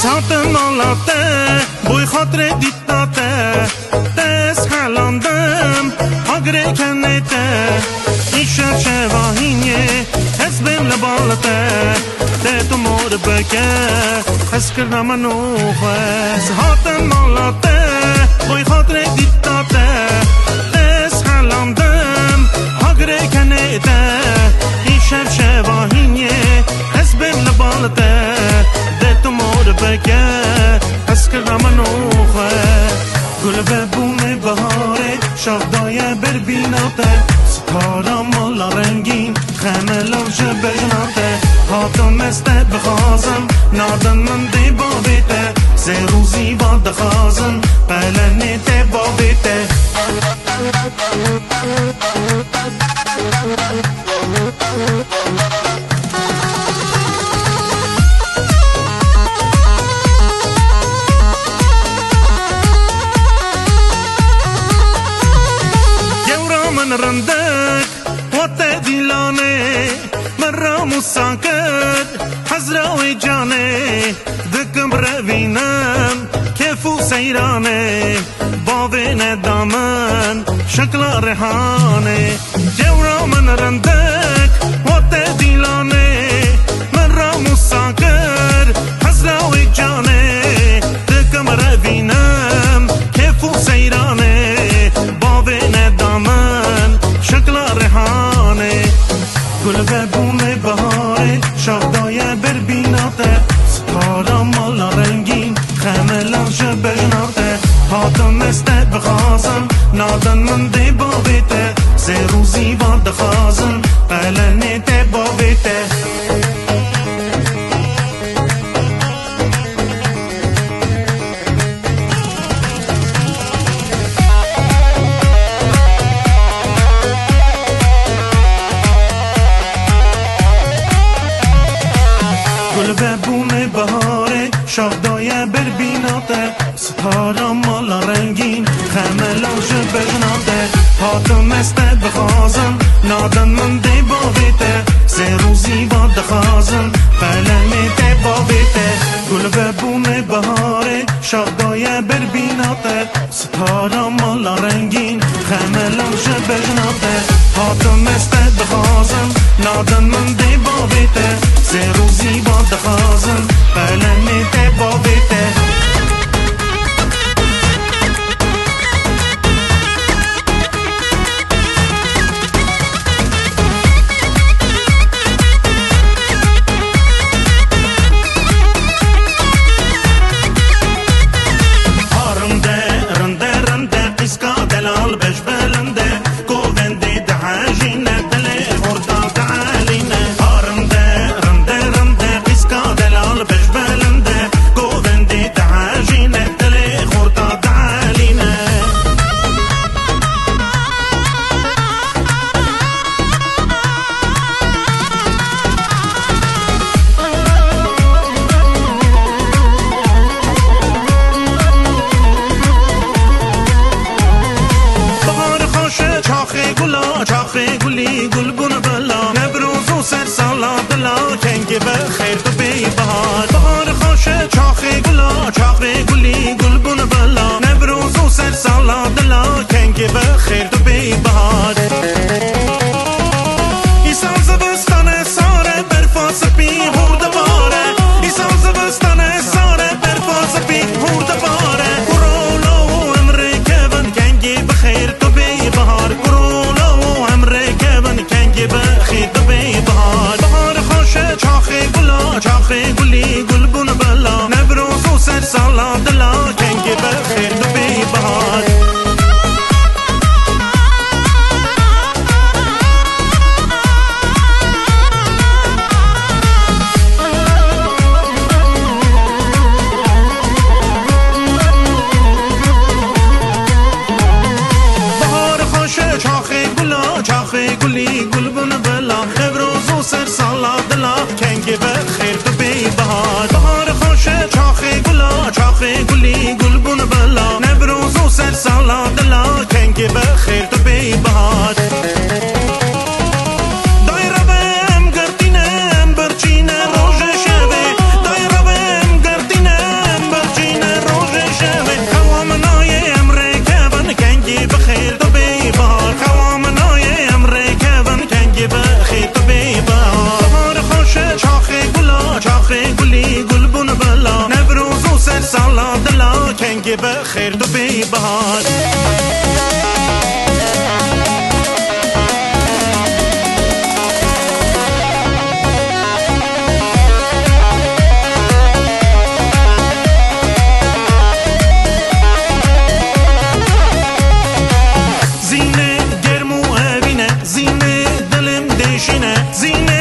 هاتم نالاته بوی خاطر دیتاته دست حلاندم هاگره کنیته ایشم شواهینیه حسبم لبالته ده تو مور بکه حس کردم منوخه هاتم نالاته بوی خاطر دیتاته دست حلاندم هاگره کنیته ایشم شواهینیه حسبم لبالته بگه از که منوخه گل به بوم بهاره شاخدای بربیناته ستاره مالا رنگین خمه لوش بجناته هاتم استه بخازم نادن من دی بابیته سه روزی با دخازم پلنی تی بابیته رندك وتدلاني مرة مساكر حزراوي جاني ذكم ربينام كيفو سيراني بابين دامن شكل ريحاني جورا من رندك وتدلاني مرة مساكر حزراوي جاني ذكم ربينام كيفو سيراني بابين دامن شکل ریحانه گل به بوم بهاره شاخدای بربیناته ستاره مالا رنگین خمه لوش بجناته هاتم استه بخازم نادن من دی بابیته سه روزی با دخازم پلنی تی بابیته گل به بوم بهاره شاخدای بربیناته ستاره مالا رنگین خمه لوش بجناته هاتم استه بخازم نادن من دی بابیته سه روزی با دخازم پلنی تی بابیته گل به بوم بهاره شاخدای بربیناته ستاره مالا رنگین خمه لوش بجناته هاتم استه بخازم نادن من دی بابیته سه روزی با دخازم پلنی تی بابیته چاخه گلی گل بون بلا نبروز و سر سالا دلا کنگی بخیر تو بی بهار بهار خوشه چاخه گلا چاخه گلی گل بون بلا نبروز و سر سالا دلا کنگی بخیر تو بی بهار ایسان زبستان ساره برفاس پی هورد باره ایسان زبستان ساره برفاس پی هورد باره کرولا و امریکه بند کنگی بخیر تو بی بهار چاخه گلی گل بون بلا نبروز و سر سالا دلا کنگی بخیر تو بی بهار بهار خوشه چاخه گلا چاخه گلی گل بون بلا نبروز و سر سالا دلا کنگی بخیر تو بی بهار بهار خوشه چاخه گلا چاخه گلی گل بون بلا نبروز و سر سالا دلا کنگی بخیر تو بی بهار دایره بهم گردینم برچینه روژه شبه دایره بهم گردینم رنگ به خیر تو بی بهار زینه